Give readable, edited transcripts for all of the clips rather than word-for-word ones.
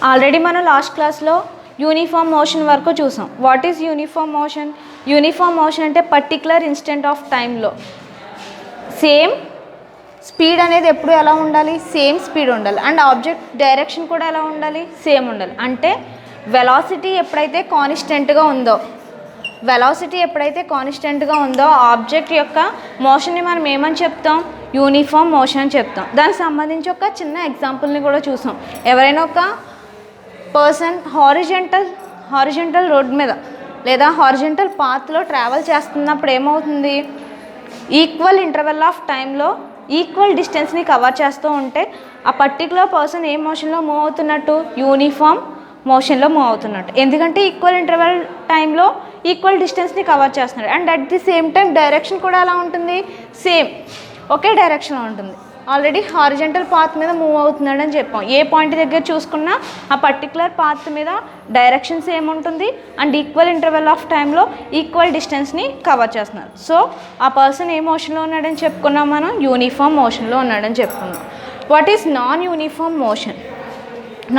Already మనం last క్లాస్లో uniform motion వరకు చూసాం. What is uniform motion? Uniform motion అంటే పర్టికులర్ ఇన్స్టెంట్ ఆఫ్ టైంలో సేమ్ స్పీడ్ అనేది ఎప్పుడు ఎలా ఉండాలి? సేమ్ స్పీడ్ ఉండాలి. అండ్ ఆబ్జెక్ట్ డైరెక్షన్ కూడా ఎలా ఉండాలి? సేమ్ ఉండాలి. అంటే వెలాసిటీ ఎప్పుడైతే కాన్స్టెంట్గా ఉందో ఆబ్జెక్ట్ యొక్క మోషన్ని మనం ఏమని చెప్తాం? యూనిఫామ్ మోషన్ అని చెప్తాం. దానికి సంబంధించి ఒక చిన్న ఎగ్జాంపుల్ని కూడా చూసాం. ఎవరైనా ఒక పర్సన్ హారిజెంటల్ రోడ్ మీద లేదా హారిజెంటల్ పాత్లో ట్రావెల్ చేస్తున్నప్పుడు ఏమవుతుంది? ఈక్వల్ ఇంటర్వెల్ ఆఫ్ టైంలో ఈక్వల్ డిస్టెన్స్ని కవర్ చేస్తూ ఉంటే ఆ పర్టికులర్ పర్సన్ ఏ మోషన్లో మూవ్ అవుతున్నట్టు? యూనిఫామ్ మోషన్లో మూవ్ అవుతున్నట్టు. ఎందుకంటే ఈక్వల్ ఇంటర్వెల్ టైంలో ఈక్వల్ డిస్టెన్స్ని కవర్ చేస్తున్నాడు. And at the same time direction కూడా ఎలా ఉంటుంది? సేమ్ ఒకే డైరెక్షన్లో ఉంటుంది. ఆల్రెడీ హారిజెంటల్ పాత్ మీద మూవ్ అవుతున్నాడు అని చెప్పాం. ఏ పాయింట్ దగ్గర చూసుకున్నా ఆ పర్టికులర్ పాత్ మీద డైరెక్షన్ సేమ్ ఉంటుంది అండ్ ఈక్వల్ ఇంటర్వెల్ ఆఫ్ టైంలో ఈక్వల్ డిస్టెన్స్ని కవర్ చేస్తున్నారు. సో ఆ పర్సన్ ఏ మోషన్లో ఉన్నాడని చెప్పుకున్నాం మనం? యూనిఫామ్ మోషన్లో ఉన్నాడని చెప్పుకున్నాం. What is non uniform motion?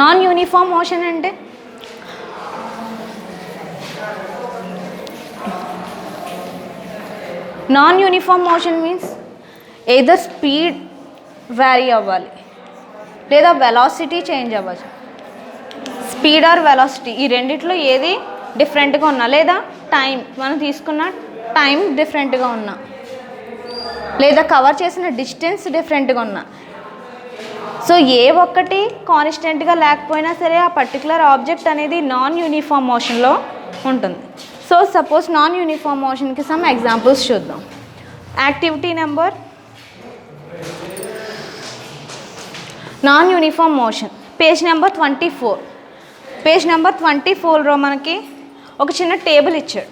Non uniform motion అంటే non uniform motion means either speed vary అవ్వాలి లేదా వెలాసిటీ చేంజ్ అవ్వాలి. స్పీడ్ ఆర్ వెలాసిటీ ఈ రెండిట్లో ఏది డిఫరెంట్గా ఉన్నా లేదా టైం మనం తీసుకున్న టైం డిఫరెంట్గా ఉన్నా లేదా కవర్ చేసిన డిస్టెన్స్ డిఫరెంట్గా ఉన్నా, సో ఏ ఒక్కటి కాన్స్టెంట్గా లేకపోయినా సరే ఆ పర్టికులర్ ఆబ్జెక్ట్ అనేది నాన్ యూనిఫామ్ మోషన్లో ఉంటుంది. సో సపోజ్ నాన్ యూనిఫామ్ మోషన్కి సమ్ ఎగ్జాంపుల్స్ చూద్దాం. Activity number non uniform motion, page number 24. Page number 24లో మనకి ఒక చిన్న టేబుల్ ఇచ్చాడు.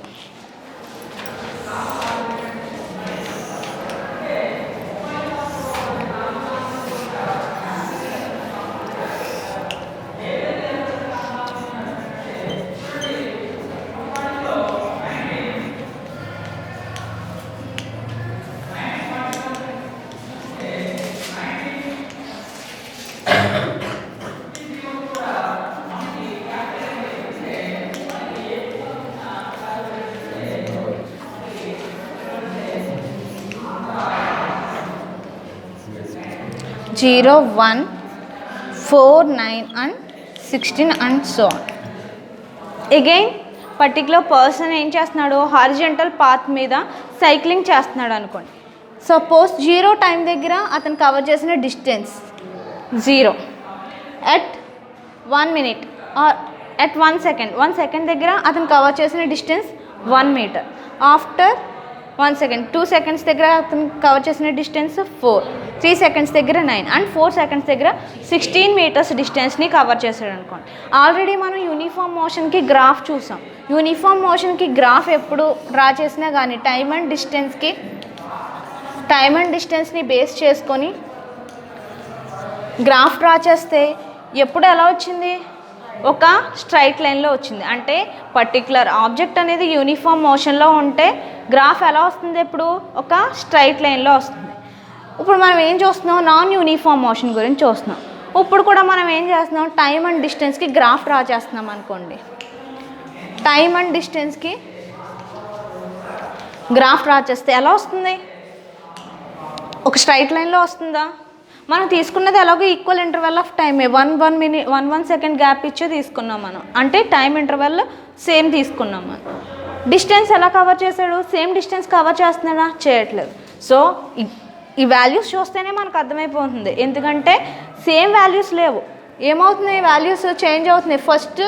Zero 1 4 9 and 16 and so on. Again particular person ఏం చేస్తున్నాడు? హారిజెంటల్ పాత్ మీద సైక్లింగ్ చేస్తున్నాడు అనుకోండి. సపోజ్ 0 టైం దగ్గర అతను కవర్ చేసిన distance 0, at 1 minute or at 1 second, 1 second దగ్గర అతను కవర్ చేసిన distance 1 meter. After 1 second, 2 seconds దగ్గర అతను కవర్ చేసిన డిస్టెన్స్ 4, 3 seconds దగ్గర 9 అండ్ 4 seconds దగ్గర 16 meters డిస్టెన్స్ని కవర్ చేశాడు అనుకోండి. ఆల్రెడీ మనం యూనిఫామ్ మోషన్కి గ్రాఫ్ చూసాం. యూనిఫామ్ మోషన్కి గ్రాఫ్ ఎప్పుడు డ్రా చేసినా కానీ టైమ్ అండ్ డిస్టెన్స్ని బేస్ చేసుకొని గ్రాఫ్ డ్రా చేస్తే ఎప్పుడు ఎలా వచ్చింది? ఒక స్ట్రైట్ లైన్లో వచ్చింది. అంటే పర్టికులర్ ఆబ్జెక్ట్ అనేది యూనిఫామ్ మోషన్లో ఉంటే గ్రాఫ్ ఎలా వస్తుంది? ఎప్పుడు ఒక స్ట్రైట్ లైన్లో వస్తుంది. ఇప్పుడు మనం ఏం చూస్తున్నాం? నాన్ యూనిఫామ్ మోషన్ గురించి చూస్తున్నాం. ఇప్పుడు కూడా మనం ఏం చేస్తున్నాం? టైమ్ అండ్ డిస్టెన్స్కి గ్రాఫ్ డ్రా చేస్తున్నాం అనుకోండి. టైమ్ అండ్ డిస్టెన్స్కి గ్రాఫ్ డ్రా చేస్తే ఎలా వస్తుంది? ఒక స్ట్రైట్ లైన్లో వస్తుందా? మనం తీసుకున్నది ఎలాగో ఈక్వల్ ఇంటర్వెల్ ఆఫ్ టైమే, 1 second గ్యాప్ ఇచ్చే తీసుకున్నాం మనం. అంటే టైం ఇంటర్వెల్ సేమ్ తీసుకున్నాం మనం. డిస్టెన్స్ ఎలా కవర్ చేశాడు? సేమ్ డిస్టెన్స్ కవర్ చేస్తున్నాడా? చేయట్లేదు. సో ఈ వాల్యూస్ చూస్తేనే మనకు అర్థమైపోతుంది. ఎందుకంటే సేమ్ వాల్యూస్ లేవు. ఏమవుతున్నాయి? వాల్యూస్ చేంజ్ అవుతున్నాయి. ఫస్ట్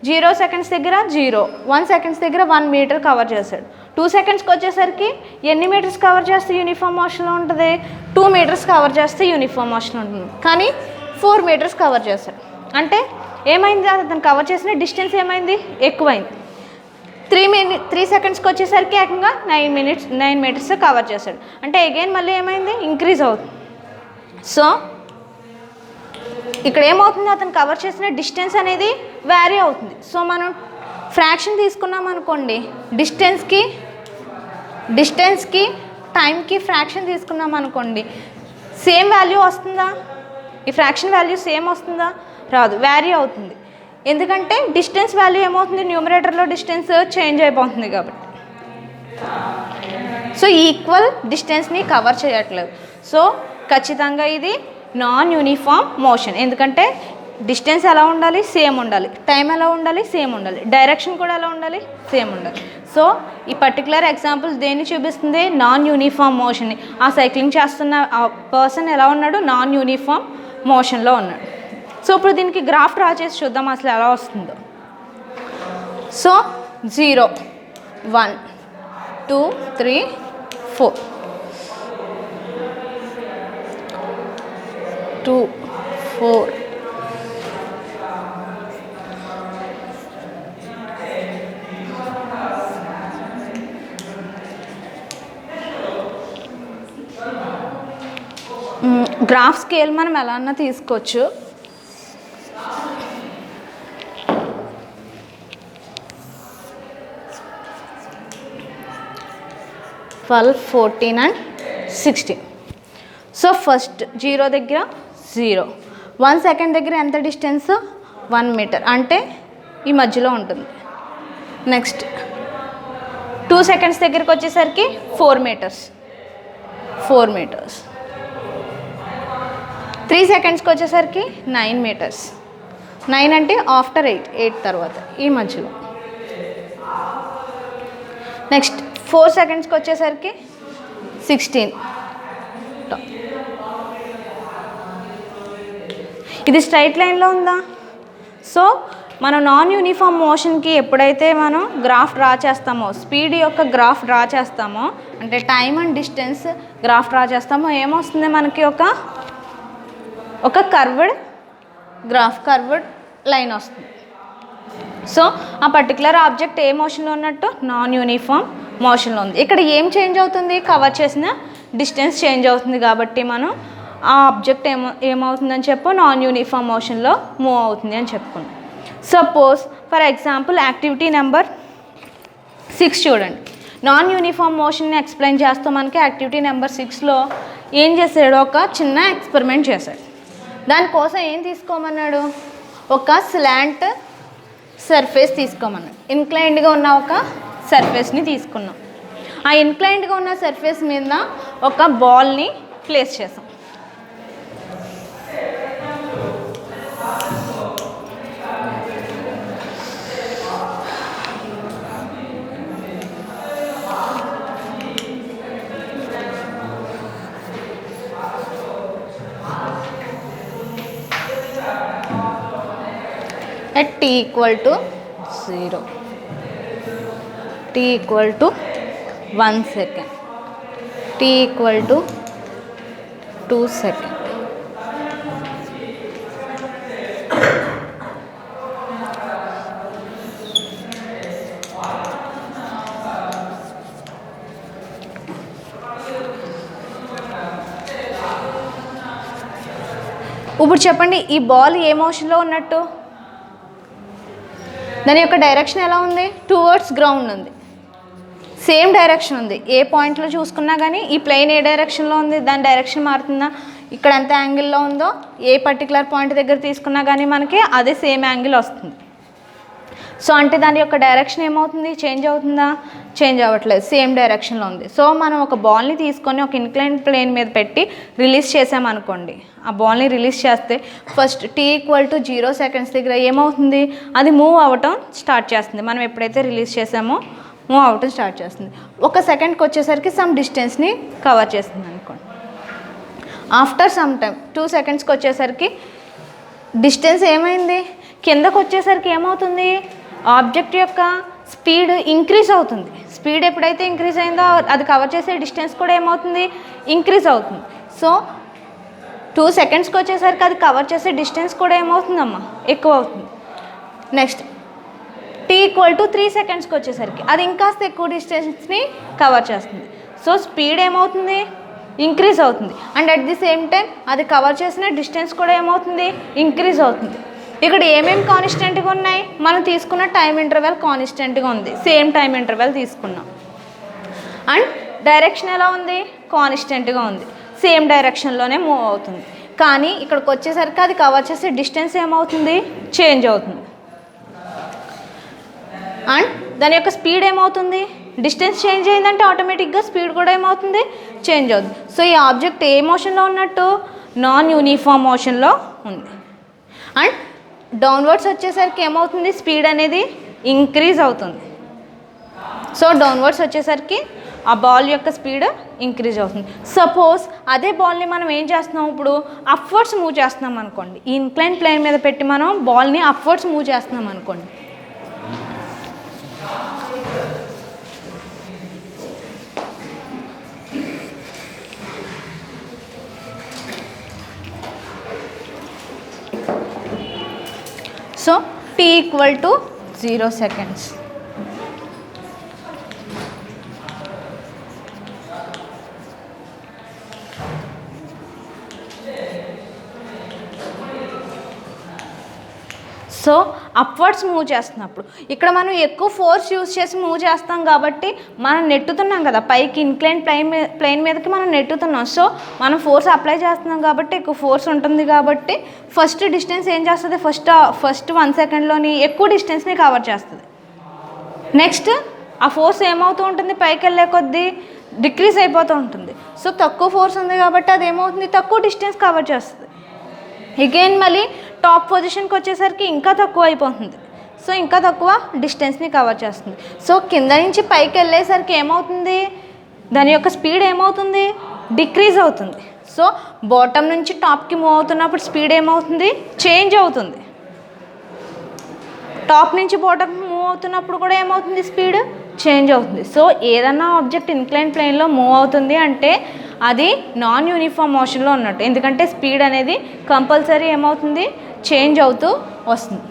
0 seconds దగ్గర 0, 1 seconds దగ్గర 1 meter కవర్ చేశాడు. 2 secondsకి వచ్చేసరికి ఎన్ని మీటర్స్ కవర్ చేస్తే యూనిఫామ్ మోషన్లో ఉంటుంది? 2 meters కవర్ చేస్తే యూనిఫామ్ మోషన్ ఉంటుంది. కానీ 4 meters కవర్ చేశాడు. అంటే ఏమైంది? అతను కవర్ చేసిన డిస్టెన్స్ ఏమైంది? ఎక్కువైంది. 3 secondsకి వచ్చేసరికి ఏకంగా 9 meters కవర్ చేశాడు. అంటే అగైన్ మళ్ళీ ఏమైంది? ఇంక్రీజ్ అవుతుంది. సో ఇక్కడ ఏమవుతుంది? అతను కవర్ చేసిన డిస్టెన్స్ అనేది వ్యారీ అవుతుంది. సో మనం ఫ్రాక్షన్ తీసుకున్నాం అనుకోండి, డిస్టెన్స్కి టైంకి ఫ్రాక్షన్ తీసుకున్నాం అనుకోండి, సేమ్ వాల్యూ వస్తుందా? ఈ ఫ్రాక్షన్ వాల్యూ సేమ్ వస్తుందా? రాదు, వ్యారీ అవుతుంది. ఎందుకంటే డిస్టెన్స్ వాల్యూ ఏమవుతుంది, న్యూమరేటర్లో డిస్టెన్స్ చేంజ్ అయిపోతుంది కాబట్టి. సో ఈక్వల్ డిస్టెన్స్ని కవర్ చేయట్లేదు. సో ఖచ్చితంగా ఇది నాన్ యూనిఫామ్ మోషన్. ఎందుకంటే డిస్టెన్స్ ఎలా ఉండాలి, సేమ్ ఉండాలి. టైం ఎలా ఉండాలి, సేమ్ ఉండాలి. డైరెక్షన్ కూడా ఎలా ఉండాలి, సేమ్ ఉండాలి. సో ఈ పర్టికులర్ ఎగ్జాంపుల్ దేన్ని చూపిస్తుంది, నాన్ యూనిఫామ్ మోషన్ని. ఆ సైక్లింగ్ చేస్తున్న ఆ పర్సన్ ఎలా ఉన్నాడు, నాన్ యూనిఫామ్ మోషన్లో ఉన్నాడు. సో ఇప్పుడు దీనికి గ్రాఫ్ డ్రా చేసి చూద్దాం అసలు ఎలా వస్తుందో. సో 0 1 2 3 4 2 4 గ్రాఫ్ స్కేల్ మనం ఎలా అన్నా తీసుకోవచ్చు. Twelve 14 and 16. సో ఫస్ట్ 0 దగ్గర 0, 1 సెకండ్ దగ్గర ఎంత డిస్టెన్స్, 1 మీటర్, అంటే ఈ మధ్యలో ఉంటుంది. నెక్స్ట్ 2 సెకండ్స్ దగ్గరికి వచ్చేసరికి 4 మీటర్స్, 4 మీటర్స్. 3 సెకండ్స్కి వచ్చేసరికి 9 మీటర్స్, 9 అంటే ఆఫ్టర్ 8, 8 తర్వాత ఈ మధ్యలో. నెక్స్ట్ 4 సెకండ్స్కి వచ్చేసరికి 16. ఇది స్ట్రైట్ లైన్లో ఉందా? సో మనం నాన్ యూనిఫామ్ మోషన్కి ఎప్పుడైతే మనం గ్రాఫ్ డ్రా చేస్తామో, స్పీడ్ యొక్క గ్రాఫ్ డ్రా చేస్తామో, అంటే time and distance graph draw చేస్తామో, ఏమొస్తుంది మనకి ఒక కర్వ్డ్ గ్రాఫ్, కర్వ్డ్ లైన్ వస్తుంది. సో ఆ పర్టికులర్ ఆబ్జెక్ట్ ఏ మోషన్లో ఉన్నట్టు, నాన్ యూనిఫామ్ మోషన్లో ఉంది. ఇక్కడ ఏం చేంజ్ అవుతుంది, కవర్ చేసిన డిస్టెన్స్ చేంజ్ అవుతుంది. కాబట్టి మనం ఆ ఆబ్జెక్ట్ ఏమవుతుందని చెప్పు, నాన్ యూనిఫామ్ మోషన్లో మూవ్ అవుతుంది అని చెప్పుకున్నాం. Suppose for example activity number 6 చూడండి. నాన్ యూనిఫామ్ మోషన్ని ఎక్స్ప్లెయిన్ చేస్తూ మనకి యాక్టివిటీ నెంబర్ 6లో ఏం చేశాడు, ఒక చిన్న ఎక్స్పెరిమెంట్ చేశాడు. దానికోసం ఏం తీసుకోమన్నాడు, ఒక స్లాంట్ సర్ఫేస్ తీసుకోమన్నాడు. ఇన్క్లైన్డ్గా ఉన్న ఒక సర్ఫేస్ని తీసుకున్నాం. ఆ ఇన్క్లైన్డ్గా ఉన్న సర్ఫేస్ మీద ఒక బాల్ని ప్లేస్ చేసాం. at t equal to 0, t equal to 1 second, t equal to 2 second. ఇప్పుడు చెప్పండి, ఈ బాల్ ఏ మోషన్లో ఉన్నట్టు, దాని యొక్క డైరెక్షన్ ఎలా ఉంది, టువర్డ్స్ గ్రౌండ్ ఉంది. సేమ్ డైరెక్షన్ ఉంది. ఏ పాయింట్లో చూసుకున్నా కానీ ఈ ప్లేన్ ఏ డైరెక్షన్లో ఉంది, దాని డైరెక్షన్ మారుతుందా, ఇక్కడ ఎంత యాంగిల్లో ఉందో ఏ పర్టికులర్ పాయింట్ దగ్గర తీసుకున్నా కానీ మనకి అదే సేమ్ యాంగిల్ వస్తుంది. సో అంటే దాని యొక్క డైరెక్షన్ ఏమవుతుంది, చేంజ్ అవుతుందా, చేంజ్ అవ్వట్లేదు, సేమ్ డైరెక్షన్లో ఉంది. సో మనం ఒక బాల్ని తీసుకొని ఒక ఇన్క్లైన్ ప్లేన్ మీద పెట్టి రిలీజ్ చేసామనుకోండి. ఆ బాల్ని రిలీజ్ చేస్తే first t equal to 0 seconds దగ్గర ఏమవుతుంది, అది మూవ్ అవ్వటం స్టార్ట్ చేస్తుంది. మనం ఎప్పుడైతే రిలీజ్ చేసామో మూవ్ అవ్వటం స్టార్ట్ చేస్తుంది. ఒక సెకండ్కి వచ్చేసరికి సమ్ డిస్టెన్స్ని కవర్ చేస్తుంది అనుకోండి. ఆఫ్టర్ సమ్ టైం 2 సెకండ్స్కి వచ్చేసరికి డిస్టెన్స్ ఏమైంది, కిందకు వచ్చేసరికి ఏమవుతుంది, ఆబ్జెక్ట్ యొక్క స్పీడ్ ఇంక్రీజ్ అవుతుంది. స్పీడ్ ఎప్పుడైతే ఇంక్రీజ్ అయిందో అది కవర్ చేసే డిస్టెన్స్ కూడా ఏమవుతుంది, ఇంక్రీజ్ అవుతుంది. సో 2 సెకండ్స్కి వచ్చేసరికి అది కవర్ చేసే డిస్టెన్స్ కూడా ఏమవుతుందమ్మా, ఎక్కువ అవుతుంది. నెక్స్ట్ t ఈక్వల్ టు 3 సెకండ్స్కి వచ్చేసరికి అది ఇంకాస్త ఎక్కువ డిస్టెన్స్ని కవర్ చేస్తుంది. సో స్పీడ్ ఏమవుతుంది, ఇంక్రీజ్ అవుతుంది. And at the same time అది కవర్ చేసిన డిస్టెన్స్ కూడా ఏమవుతుంది, ఇంక్రీజ్ అవుతుంది. ఇక్కడ ఏమేమి కాన్స్టెంట్గా ఉన్నాయి, మనం తీసుకున్న టైం ఇంటర్వెల్ కాన్స్టెంట్గా ఉంది, సేమ్ టైం ఇంటర్వెల్ తీసుకున్నాం. అండ్ డైరెక్షన్ ఎలా ఉంది, కాన్స్టెంట్గా ఉంది, సేమ్ డైరెక్షన్లోనే మూవ్ అవుతుంది. కానీ ఇక్కడికి వచ్చేసరికి అది కవర్ చేసే డిస్టెన్స్ ఏమవుతుంది, చేంజ్ అవుతుంది. అండ్ దాని యొక్క స్పీడ్ ఏమవుతుంది, డిస్టెన్స్ చేంజ్ అయిందంటే ఆటోమేటిక్గా స్పీడ్ కూడా ఏమవుతుంది, చేంజ్ అవుతుంది. సో ఈ ఆబ్జెక్ట్ ఏ మోషన్లో ఉన్నట్టు, నాన్ యూనిఫామ్ మోషన్లో ఉంది. అండ్ డౌన్వర్డ్స్ వచ్చేసరికి ఏమవుతుంది, స్పీడ్ అనేది ఇంక్రీజ్ అవుతుంది. సో డౌన్వర్డ్స్ వచ్చేసరికి ఆ బాల్ యొక్క స్పీడ్ ఇంక్రీజ్ అవుతుంది. సపోజ్ అదే బాల్ని మనం ఏం చేస్తున్నాం, ఇప్పుడు అప్వర్డ్స్ మూవ్ చేస్తున్నాం అనుకోండి, ఈ ఇన్క్లైన్ ప్లేన్ మీద పెట్టి మనం బాల్ని అప్వర్డ్స్ మూవ్ చేస్తున్నాం అనుకోండి. So t equal to 0 seconds. So upwards move చేస్తున్నప్పుడు ఇక్కడ మనం ఎక్కువ ఫోర్స్ యూజ్ చేసి మూవ్ చేస్తాం కాబట్టి మనం నెట్టుతున్నాం కదా పైకి, ఇన్క్లైన్ ప్లేన్ మీదకి మనం నెట్టుతున్నాం. సో మనం ఫోర్స్ అప్లై చేస్తున్నాం కాబట్టి ఎక్కువ ఫోర్స్ ఉంటుంది కాబట్టి ఫస్ట్ డిస్టెన్స్ ఏం చేస్తుంది, ఫస్ట్ 1 సెకండ్లోని ఎక్కువ డిస్టెన్స్ని కవర్ చేస్తుంది. నెక్స్ట్ ఆ ఫోర్స్ ఏమవుతూ ఉంటుంది, పైకి వెళ్ళే కొద్దీ డిక్రీజ్ అయిపోతూ ఉంటుంది. సో తక్కువ ఫోర్స్ ఉంది కాబట్టి అది ఏమవుతుంది, తక్కువ డిస్టెన్స్ కవర్ చేస్తుంది. అగైన్ మళ్ళీ టాప్ పొజిషన్కి వచ్చేసరికి ఇంకా తక్కువ అయిపోతుంది. సో ఇంకా తక్కువ డిస్టెన్స్ని కవర్ చేస్తుంది. సో కింద నుంచి పైకి వెళ్ళేసరికి ఏమవుతుంది, దాని యొక్క స్పీడ్ ఏమవుతుంది, డిక్రీజ్ అవుతుంది. సో బాటమ్ నుంచి టాప్కి మూవ్ అవుతున్నప్పుడు స్పీడ్ ఏమవుతుంది, చేంజ్ అవుతుంది. టాప్ నుంచి బాటమ్ మూవ్ అవుతున్నప్పుడు కూడా ఏమవుతుంది, స్పీడ్ చేంజ్ అవుతుంది. సో ఏదన్నా ఆబ్జెక్ట్ ఇన్క్లైన్ ప్లేన్లో మూవ్ అవుతుంది అంటే అది నాన్ యూనిఫామ్ మోషన్లో ఉన్నట్టు, ఎందుకంటే స్పీడ్ అనేది కంపల్సరీ ఏమవుతుంది, చేంజ్ అవుతూ వస్తుంది.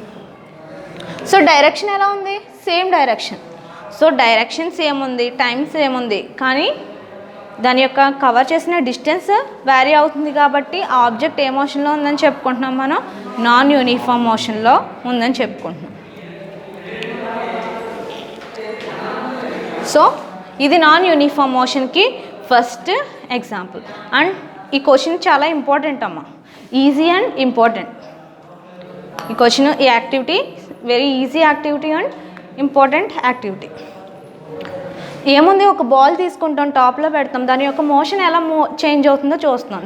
సో డైరెక్షన్ ఎలా ఉంది, same direction. So direction same ఉంది, టైం సేమ్ ఉంది, కానీ దాని యొక్క కవర్ చేసిన డిస్టెన్స్ వ్యారీ అవుతుంది కాబట్టి ఆ ఆబ్జెక్ట్ ఏ మోషన్లో ఉందని చెప్పుకుంటున్నాం మనం, నాన్ యూనిఫామ్ మోషన్లో ఉందని చెప్పుకుంటున్నాం. సో ఇది నాన్ యూనిఫామ్ మోషన్కి ఫస్ట్ ఎగ్జాంపుల్. అండ్ ఈ క్వశ్చన్ చాలా ఇంపార్టెంట్ అమ్మ, ఈజీ అండ్ ఇంపార్టెంట్. ఈ క్వశ్చన్, ఈ activity very easy activity and important activity. ఏముంది, ఒక బాల్ తీసుకుంటాం, టాప్లో పెడతాం, దాని యొక్క మోషన్ ఎలా చేంజ్ అవుతుందో చూస్తున్నాం.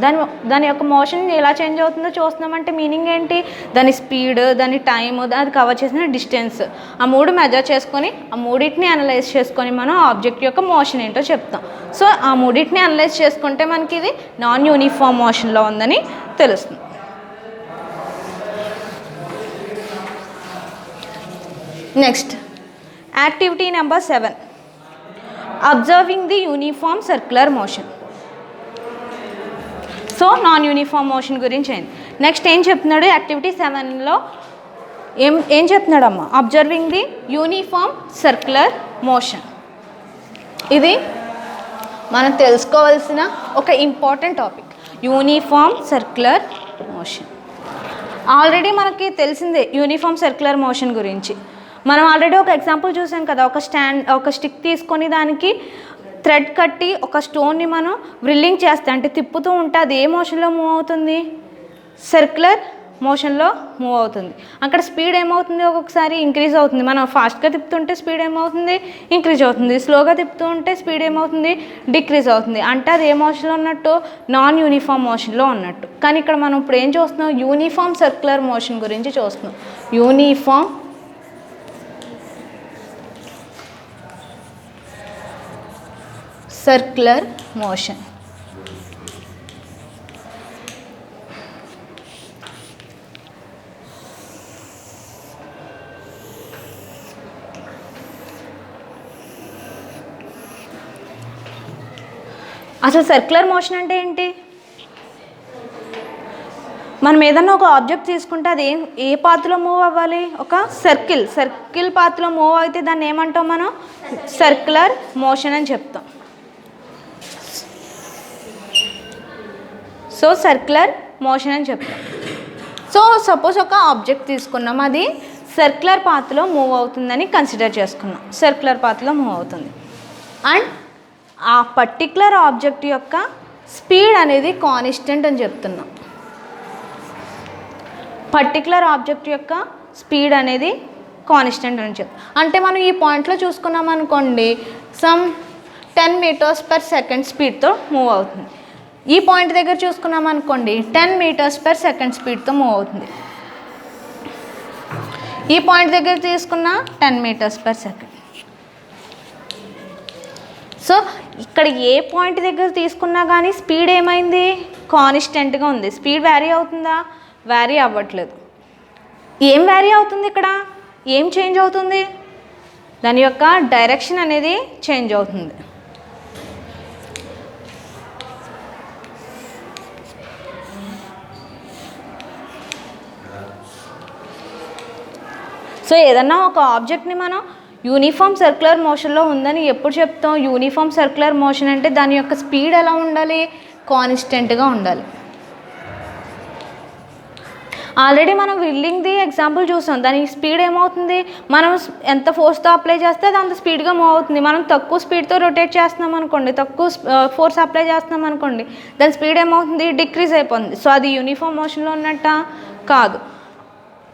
దాని యొక్క మోషన్ ఎలా చేంజ్ అవుతుందో చూస్తున్నాం అంటే మీనింగ్ ఏంటి, దాని స్పీడ్, దాని టైము, అది కవర్ చేసిన డిస్టెన్స్, ఆ మూడు మెజర్ చేసుకొని ఆ మూడింటిని అనలైజ్ చేసుకొని మనం ఆబ్జెక్ట్ యొక్క మోషన్ ఏంటో చెప్తాం. సో ఆ మూడింటిని అనలైజ్ చేసుకుంటే మనకి ఇది నాన్ యూనిఫామ్ మోషన్లో ఉందని తెలుస్తుంది. Next activity number 7, observing the uniform circular motion. So non uniform motion గురించి అయింది. నెక్స్ట్ ఏం చెప్తున్నాడు, యాక్టివిటీ 7లో ఏం చెప్తున్నాడమ్మా, observing the uniform circular motion. ఇది మనం తెలుసుకోవాల్సిన ఒక important topic, uniform circular motion. Already మనకి తెలిసిందే యూనిఫామ్ సర్క్యులర్ మోషన్ గురించి. మనం ఆల్రెడీ ఒక ఎగ్జాంపుల్ చూసాం కదా, ఒక స్టిక్ తీసుకొని దానికి థ్రెడ్ కట్టి ఒక స్టోన్ని మనం వ్రిల్లింగ్ చేస్తే, అంటే తిప్పుతూ ఉంటే అది ఏ మోషన్లో మూవ్ అవుతుంది, సర్క్యులర్ మోషన్లో మూవ్ అవుతుంది. అక్కడ స్పీడ్ ఏమవుతుంది, ఒక్కొక్కసారి ఇంక్రీజ్ అవుతుంది. మనం ఫాస్ట్గా తిప్పుతుంటే స్పీడ్ ఏమవుతుంది, ఇంక్రీజ్ అవుతుంది. స్లోగా తిప్పుతూ ఉంటే స్పీడ్ ఏమవుతుంది, డిక్రీజ్ అవుతుంది. అంటే అది ఏ మోషన్లో ఉన్నట్టు, నాన్ యూనిఫామ్ మోషన్లో ఉన్నట్టు. కానీ ఇక్కడ మనం ఇప్పుడు ఏం చూస్తున్నాం, యూనిఫామ్ సర్క్యులర్ మోషన్ గురించి చూస్తున్నాం. Uniform circular motion. అసలు సర్క్యులర్ మోషన్ అంటే ఏంటి, మనం ఏదన్నా ఒక ఆబ్జెక్ట్ తీసుకుంటే అది ఏ పాత్లో మూవ్ అవ్వాలి, ఒక సర్కిల్ పాత్లో మూవ్ అయితే దాన్ని ఏమంటాం మనం, సర్క్యులర్ మోషన్ అని చెప్తాం. సో సర్క్యులర్ మోషన్ అని చెప్తాం. సో సపోజ్ ఒక ఆబ్జెక్ట్ తీసుకున్నాం, అది సర్క్యులర్ పాత్లో మూవ్ అవుతుందని కన్సిడర్ చేసుకున్నాం. సర్క్యులర్ పాత్లో మూవ్ అవుతుంది అండ్ ఆ పర్టిక్యులర్ ఆబ్జెక్ట్ యొక్క స్పీడ్ అనేది కాన్స్టెంట్ అని చెప్తున్నాం. పర్టిక్యులర్ ఆబ్జెక్ట్ యొక్క స్పీడ్ అనేది కాన్స్టెంట్ అని చెప్తాం. అంటే మనం ఈ పాయింట్లో చూసుకున్నాం అనుకోండి, సమ్ 10 meters per second స్పీడ్తో మూవ్ అవుతుంది. ఈ పాయింట్ దగ్గర చూసుకున్నాం అనుకోండి 10 meters per second స్పీడ్తో మూవ్ అవుతుంది. ఈ పాయింట్ దగ్గర తీసుకున్న 10 meters per second. సో ఇక్కడ ఏ పాయింట్ దగ్గర తీసుకున్నా కానీ స్పీడ్ ఏమైంది, కాన్స్టెంట్గా ఉంది. స్పీడ్ వ్యారీ అవుతుందా, వ్యారీ అవ్వట్లేదు. ఏం వ్యారీ అవుతుంది ఇక్కడ, ఏం చేంజ్ అవుతుంది, దాని యొక్క డైరెక్షన్ అనేది చేంజ్ అవుతుంది. సో ఏదన్నా ఒక ఆబ్జెక్ట్ని మనం యూనిఫామ్ సర్క్యులర్ మోషన్లో ఉందని ఎప్పుడు చెప్తాం, యూనిఫామ్ సర్క్యులర్ మోషన్ అంటే దాని యొక్క స్పీడ్ ఎలా ఉండాలి, కాన్స్టెంట్గా ఉండాలి. ఆల్రెడీ మనం విల్లింగ్ది ఎగ్జాంపుల్ చూసాం. దానికి స్పీడ్ ఏమవుతుంది, మనం ఎంత ఫోర్స్తో అప్లై చేస్తే అది అంత స్పీడ్గా మూవ్ అవుతుంది. మనం తక్కువ స్పీడ్తో రొటేట్ చేస్తున్నాం అనుకోండి, తక్కువ ఫోర్స్ అప్లై చేస్తున్నాం అనుకోండి, దాని స్పీడ్ ఏమవుతుంది, డిక్రీజ్ అయిపోతుంది. సో అది యూనిఫామ్ మోషన్లో ఉన్నట్ట కాదు.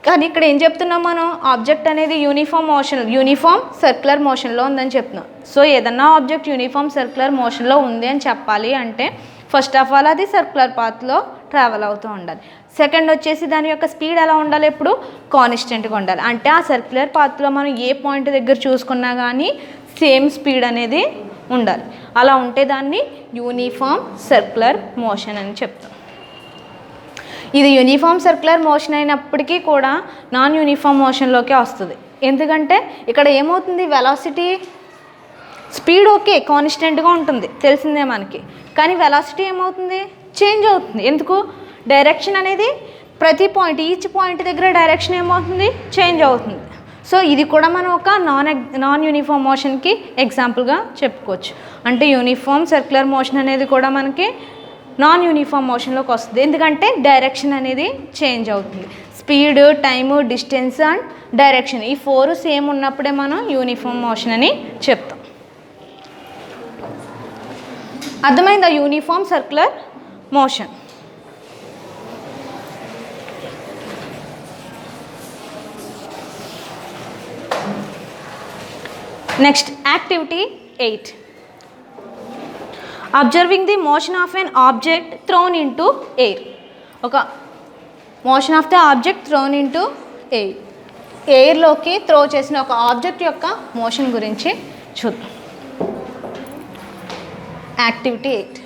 కానీ ఇక్కడ ఏం చెప్తున్నాం మనం, ఆబ్జెక్ట్ అనేది యూనిఫామ్ సర్క్యులర్ మోషన్లో ఉందని చెప్తున్నాం. సో ఏదన్నా ఆబ్జెక్ట్ యూనిఫామ్ సర్క్యులర్ మోషన్లో ఉంది అని చెప్పాలి అంటే ఫస్ట్ ఆఫ్ ఆల్ అది సర్క్యులర్ పాత్లో ట్రావెల్ అవుతూ ఉండాలి. సెకండ్ వచ్చేసి దాని యొక్క స్పీడ్ ఎలా ఉండాలి, ఎప్పుడు కాన్స్టెంట్గా ఉండాలి. అంటే ఆ సర్క్యులర్ పాత్లో మనం ఏ పాయింట్ దగ్గర చూసుకున్నా కానీ సేమ్ స్పీడ్ అనేది ఉండాలి. అలా ఉంటే దాన్ని యూనిఫామ్ సర్క్యులర్ మోషన్ అని చెప్తాం. ఇది యూనిఫామ్ సర్క్యులర్ మోషన్ అయినప్పటికీ కూడా నాన్ యూనిఫామ్ మోషన్లోకే వస్తుంది. ఎందుకంటే ఇక్కడ ఏమవుతుంది, వెలాసిటీ స్పీడ్ ఓకే కాన్స్టెంట్గా ఉంటుంది తెలిసిందే మనకి, కానీ వెలాసిటీ ఏమవుతుంది, చేంజ్ అవుతుంది. ఎందుకు, డైరెక్షన్ అనేది ప్రతి పాయింట్ ఈచ్ పాయింట్ దగ్గర డైరెక్షన్ ఏమవుతుంది, చేంజ్ అవుతుంది. సో ఇది కూడా మనం ఒక నాన్ యూనిఫామ్ మోషన్కి ఎగ్జాంపుల్గా చెప్పుకోవచ్చు. అంటే యూనిఫామ్ సర్క్యులర్ మోషన్ అనేది కూడా మనకి నాన్ యూనిఫామ్ మోషన్లోకి వస్తుంది. ఎందుకంటే డైరెక్షన్ అనేది చేంజ్ అవుతుంది. Speed, time, distance and direction ఈ 4 సేమ్ ఉన్నప్పుడే మనం యూనిఫామ్ మోషన్ అని చెప్తాం. అర్థమైందా uniform circular motion. Next activity 8, observing the motion of an object thrown into air. ఒక motion of the object thrown into air, ఎయిర్లోకి త్రో చేసిన ఒక ఆబ్జెక్ట్ యొక్క మోషన్ గురించి చూద్దాం. యాక్టివిటీ 8.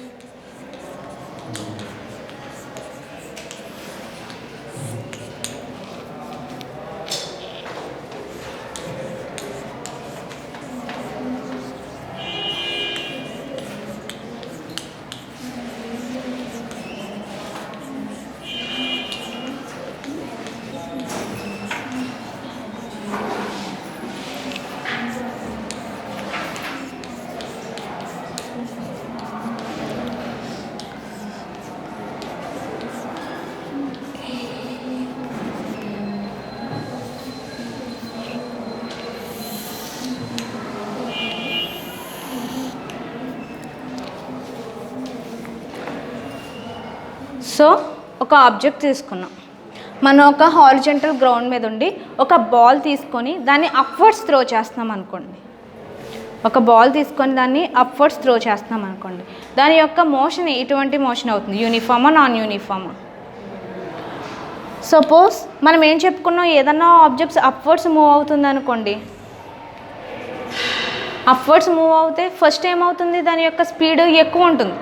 సో ఒక ఆబ్జెక్ట్ తీసుకున్నాం, మనం ఒక హారిజంటల్ గ్రౌండ్ మీద ఉండి ఒక బాల్ తీసుకొని దాన్ని అప్వర్డ్స్ త్రో చేస్తున్నాం అనుకోండి. ఒక బాల్ తీసుకొని దాన్ని అప్వర్డ్స్ త్రో చేస్తున్నాం అనుకోండి. దాని యొక్క మోషన్ ఎటువంటి మోషన్ అవుతుంది, యూనిఫామా నాన్ యూనిఫామా. సపోజ్ మనం ఏం చెప్పుకున్నాం, ఏదన్నా ఆబ్జెక్ట్స్ అప్వర్డ్స్ మూవ్ అవుతుంది అనుకోండి. అప్వర్డ్స్ మూవ్ అవుతే ఫస్ట్ ఏమవుతుంది, దాని యొక్క స్పీడ్ ఎక్కువ ఉంటుంది.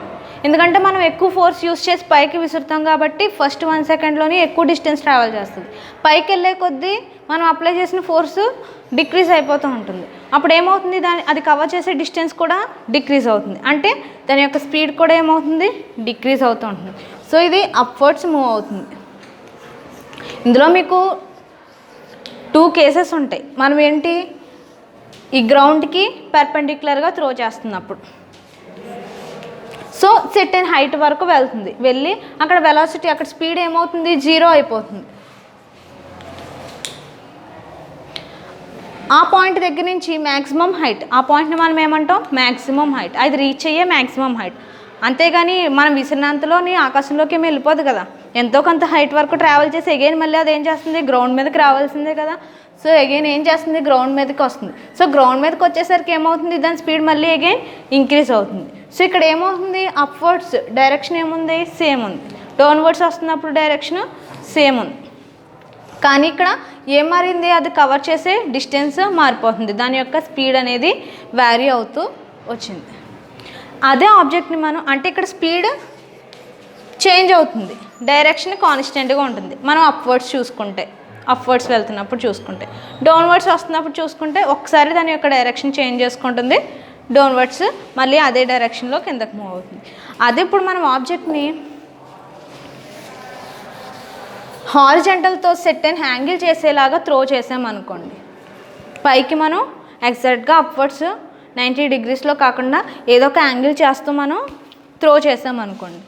ఎందుకంటే మనం ఎక్కువ ఫోర్స్ యూస్ చేసి పైకి విసురుతాం కాబట్టి ఫస్ట్ 1 సెకండ్లోనే ఎక్కువ డిస్టెన్స్ ట్రావెల్ చేస్తుంది. పైకి వెళ్ళే కొద్దీ మనం అప్లై చేసిన ఫోర్స్ డిక్రీజ్ అయిపోతూ ఉంటుంది. అప్పుడు ఏమవుతుంది, అది కవర్ చేసే డిస్టెన్స్ కూడా డిక్రీజ్ అవుతుంది. అంటే దాని యొక్క స్పీడ్ కూడా ఏమవుతుంది, డిక్రీజ్ అవుతూ ఉంటుంది. సో ఇది అప్వర్డ్స్ మూవ్ అవుతుంది. ఇందులో మీకు 2 కేసెస్ ఉంటాయి. మనం ఏంటి, ఈ గ్రౌండ్కి పర్పెండిక్యులర్గా త్రో చేస్తున్నప్పుడు సో సెర్టెన్ హైట్ వరకు వెళ్తుంది, వెళ్ళి అక్కడ వెలాసిటీ అక్కడ స్పీడ్ ఏమవుతుంది, 0 అయిపోతుంది. ఆ పాయింట్ దగ్గర నుంచి మ్యాక్సిమం హైట్, ఆ పాయింట్ని మనం ఏమంటాం మ్యాక్సిమం హైట్, అది రీచ్ అయ్యే మ్యాక్సిమం హైట్. అంతేగాని మనం విసిరినంతలోని ఆకాశంలోకి ఏమి వెళ్ళిపోదు కదా, ఎంతో కొంత హైట్ వరకు ట్రావెల్ చేసి అగైన్ మళ్ళీ అది ఏం చేస్తుంది, గ్రౌండ్ మీదకి రావాల్సిందే కదా. సో అగైన్ ఏం చేస్తుంది, గ్రౌండ్ మీదకి వస్తుంది. సో గ్రౌండ్ మీదకి వచ్చేసరికి ఏమవుతుంది, దాని స్పీడ్ మళ్ళీ అగైన్ ఇంక్రీజ్ అవుతుంది. సో ఇక్కడ ఏమవుతుంది, అప్వర్డ్స్ డైరెక్షన్ ఏముంది, సేమ్ ఉంది. డౌన్వర్డ్స్ వస్తున్నప్పుడు డైరెక్షన్ సేమ్ ఉంది. కానీ ఇక్కడ ఏం మారింది, అది కవర్ చేసే డిస్టెన్స్ మారిపోతుంది. దాని యొక్క స్పీడ్ అనేది వ్యారీ అవుతూ వచ్చింది. అదే ఆబ్జెక్ట్ని మనం అంటే ఇక్కడ స్పీడ్ చేంజ్ అవుతుంది, డైరెక్షన్ కాన్స్టెంట్గా ఉంటుంది. మనం అప్వర్డ్స్ చూసుకుంటే, అప్వర్డ్స్ వెళ్తున్నప్పుడు చూసుకుంటే, డౌన్వర్డ్స్ వస్తున్నప్పుడు చూసుకుంటే ఒకసారి దాని యొక్క డైరెక్షన్ చేంజ్ చేసుకుంటుంది, డౌన్వర్డ్స్ మళ్ళీ అదే డైరెక్షన్లో కిందకి మూవ్ అవుతుంది. అదే ఇప్పుడు మనం ఆబ్జెక్ట్ని హారిజంటల్తో సెట్ అండ్ హ్యాంగిల్ చేసేలాగా త్రో చేసామనుకోండి, పైకి మనం ఎగ్జాక్ట్గా అప్వర్డ్స్ 90 degreesలో కాకుండా ఏదో ఒక యాంగిల్ చేస్తూ మనం త్రో చేసామనుకోండి,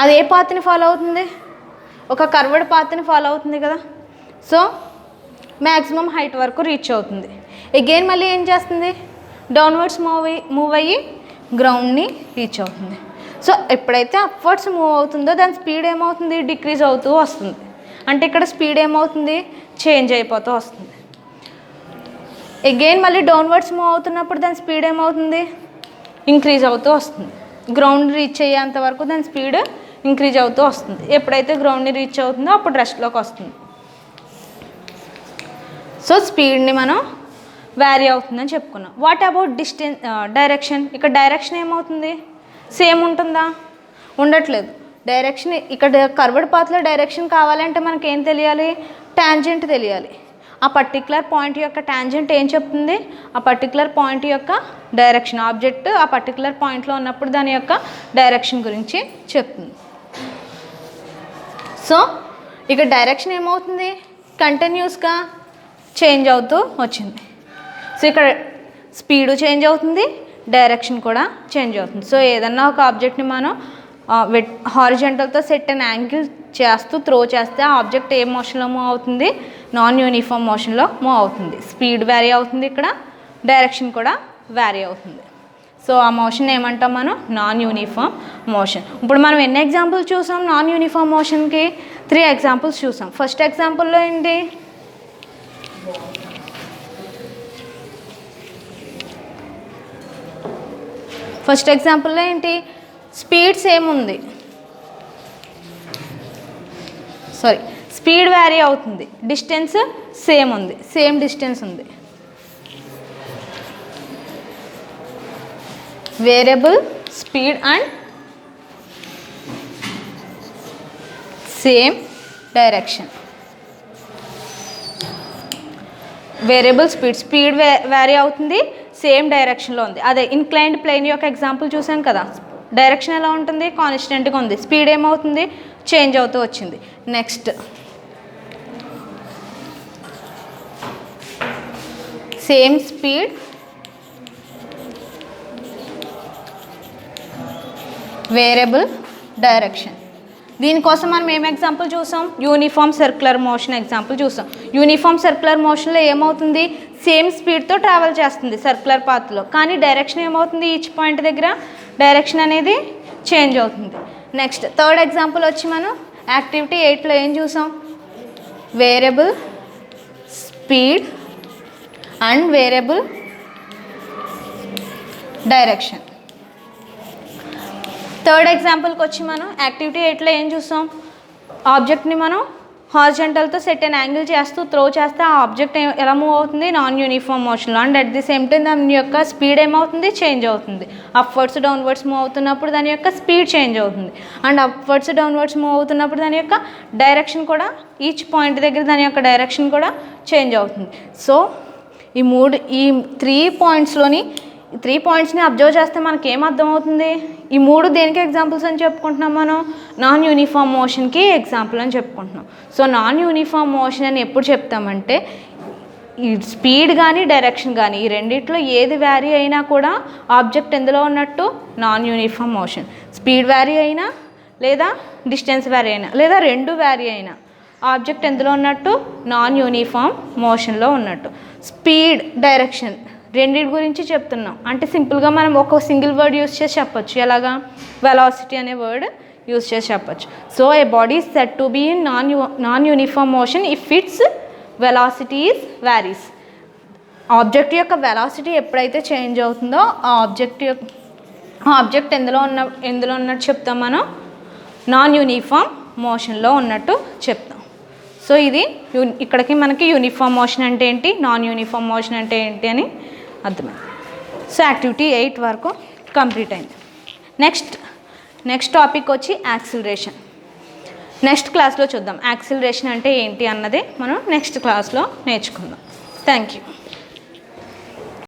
అది ఏ పాత్ని ఫాలో అవుతుంది, ఒక కర్వ్డ్ పాత్ని ఫాలో అవుతుంది కదా. సో మ్యాక్సిమం హైట్ వరకు రీచ్ అవుతుంది. అగైన్ మళ్ళీ ఏం చేస్తుంది, డౌన్వర్డ్స్ మూవ్ అయ్యి గ్రౌండ్ని రీచ్ అవుతుంది. సో ఎప్పుడైతే అప్వర్డ్స్ మూవ్ అవుతుందో దాని స్పీడ్ ఏమవుతుంది, డిక్రీజ్ అవుతూ వస్తుంది. అంటే ఇక్కడ స్పీడ్ ఏమవుతుంది, చేంజ్ అయిపోతూ వస్తుంది. అగైన్ మళ్ళీ డౌన్వర్డ్స్ మూవ్ అవుతున్నప్పుడు దాని స్పీడ్ ఏమవుతుంది, ఇంక్రీజ్ అవుతూ వస్తుంది. గ్రౌండ్ రీచ్ అయ్యేంత వరకు దాని స్పీడ్ ఇంక్రీజ్ అవుతూ వస్తుంది. ఎప్పుడైతే గ్రౌండ్ని రీచ్ అవుతుందో అప్పుడు రెస్ట్లోకి వస్తుంది. సో స్పీడ్ని మనం వ్యారీ అవుతుందని చెప్పుకున్నాం. What about distance, direction? ఇక్కడ డైరెక్షన్ ఏమవుతుంది, సేమ్ ఉంటుందా, ఉండట్లేదు. డైరెక్షన్ ఇక్కడ కర్వ్డ్ పాత్లో డైరెక్షన్ కావాలంటే మనకి ఏం తెలియాలి, టాంజెంట్ తెలియాలి. ఆ పర్టికులర్ పాయింట్ యొక్క టాంజెంట్ ఏం చెప్తుంది, ఆ పర్టికులర్ పాయింట్ యొక్క డైరెక్షన్, ఆబ్జెక్ట్ ఆ పర్టికులర్ పాయింట్లో ఉన్నప్పుడు దాని యొక్క డైరెక్షన్ గురించి చెప్తుంది. సో ఇక్కడ డైరెక్షన్ ఏమవుతుంది, కంటిన్యూస్గా చేంజ్ అవుతూ వచ్చింది. సో ఇక్కడ స్పీడు చేంజ్ అవుతుంది, డైరెక్షన్ కూడా చేంజ్ అవుతుంది. సో ఏదన్నా ఒక ఆబ్జెక్ట్ని మనం హారిజంటల్తో సెట్ అండ్ యాంగిల్ చేస్తూ త్రో చేస్తే ఆ ఆబ్జెక్ట్ ఏ మోషన్లో మూవ్ అవుతుంది, నాన్ యూనిఫామ్ మోషన్లో మూవ్ అవుతుంది. స్పీడ్ వ్యారీ అవుతుంది, ఇక్కడ డైరెక్షన్ కూడా వ్యారీ అవుతుంది. సో ఆ మోషన్ ఏమంటాం మనం, నాన్ యూనిఫామ్ మోషన్. ఇప్పుడు మనం ఎన్ని ఎగ్జాంపుల్స్ చూసాం నాన్ యూనిఫామ్ మోషన్కి, 3 ఎగ్జాంపుల్స్ చూసాం. ఫస్ట్ ఎగ్జాంపుల్లో ఏంటి, స్పీడ్ సేమ్ ఉంది, స్పీడ్ వ్యారీ అవుతుంది, డిస్టెన్స్ సేమ్ ఉంది, సేమ్ డిస్టెన్స్ ఉంది. Variable speed and same direction. Variable speed vary అవుతుంది, సేమ్ డైరెక్షన్లో ఉంది. అదే ఇన్క్లైన్డ్ ప్లేన్ యొక్క ఎగ్జాంపుల్ చూసాం కదా, డైరెక్షన్ ఎలా ఉంటుంది, కాన్స్టెంట్గా ఉంది, స్పీడ్ ఏమవుతుంది, చేంజ్ అవుతూ వచ్చింది. Next same speed variable direction. దీనికోసం మనం ఏం ఎగ్జాంపుల్ చూసాం, యూనిఫామ్ సర్క్యులర్ మోషన్ ఎగ్జాంపుల్ చూసాం. యూనిఫామ్ సర్క్యులర్ మోషన్లో ఏమవుతుంది, సేమ్ స్పీడ్తో ట్రావెల్ చేస్తుంది సర్క్యులర్ పాత్లో, కానీ డైరెక్షన్ ఏమవుతుంది, ఈచ్ పాయింట్ దగ్గర డైరెక్షన్ అనేది చేంజ్ అవుతుంది. నెక్స్ట్ థర్డ్ ఎగ్జాంపుల్ వచ్చి మనం యాక్టివిటీ 8లో ఏం చూసాం, variable speed and variable direction. Third ఎగ్జాంపుల్కి వచ్చి మనం యాక్టివిటీ 8లో ఏం చూసాం, ఆబ్జెక్ట్ని మనం హారిజంటల్తో సెట్ అండ్ యాంగిల్ చేస్తూ త్రో చేస్తే ఆ ఆబ్జెక్ట్ ఎలా మూవ్ అవుతుంది, నాన్ యూనిఫామ్ మోషన్లో. And at the same time దాని యొక్క స్పీడ్ ఏమవుతుంది, చేంజ్ అవుతుంది. అప్వర్డ్స్ డౌన్వర్డ్స్ మూవ్ అవుతున్నప్పుడు దాని యొక్క స్పీడ్ చేంజ్ అవుతుంది. అండ్ అప్వర్డ్స్ డౌన్వర్డ్స్ మూవ్ అవుతున్నప్పుడు దాని యొక్క డైరెక్షన్ కూడా, ఈచ్ పాయింట్ దగ్గర దాని యొక్క డైరెక్షన్ కూడా చేంజ్ అవుతుంది. సో ఈ 3 పాయింట్స్లోని 3 పాయింట్స్ని అబ్జర్వ్ చేస్తే మనకి ఏం అర్థమవుతుంది, ఈ 3 దేనికి ఎగ్జాంపుల్స్ అని చెప్పుకుంటున్నాం మనం, నాన్ యూనిఫామ్ మోషన్కి ఎగ్జాంపుల్ అని చెప్పుకుంటున్నాం. సో నాన్ యూనిఫామ్ మోషన్ అని ఎప్పుడు చెప్తామంటే, ఈ స్పీడ్ కానీ డైరెక్షన్ కానీ ఈ రెండిట్లో ఏది వ్యారీ అయినా కూడా ఆబ్జెక్ట్ ఎందులో ఉన్నట్టు, non uniform motion. Speed vary అయినా లేదా డిస్టెన్స్ వ్యారీ అయినా లేదా 2 వ్యారీ అయినా ఆబ్జెక్ట్ ఎందులో ఉన్నట్టు, నాన్ యూనిఫామ్ మోషన్లో ఉన్నట్టు. స్పీడ్ డైరెక్షన్ రెండింటి గురించి చెప్తున్నాం. అంటే సింపుల్గా మనం ఒక సింగిల్ వర్డ్ యూస్ చేసి చెప్పొచ్చు, ఎలాగా, వెలాసిటీ అనే వర్డ్ యూస్ చేసి చెప్పొచ్చు. So a body set to be in non uniform motion if its velocity is varies. Object యొక్క వెలాసిటీ ఎప్పుడైతే చేంజ్ అవుతుందో ఆ ఆబ్జెక్ట్ ఎందులో ఉన్నట్టు చెప్తాం మనం, నాన్ యూనిఫామ్ మోషన్లో ఉన్నట్టు చెప్తాం. సో ఇది ఇక్కడికి మనకి యూనిఫామ్ మోషన్ అంటే ఏంటి, నాన్ యూనిఫామ్ మోషన్ అంటే ఏంటి అని అర్థమైంది. సో యాక్టివిటీ 8 వరకు కంప్లీట్ అయింది. నెక్స్ట్ టాపిక్ వచ్చి యాక్సిలరేషన్. నెక్స్ట్ క్లాస్లో చూద్దాం యాక్సిలరేషన్ అంటే ఏంటి అన్నది మనం నెక్స్ట్ క్లాస్లో నేర్చుకుందాం. Thank you.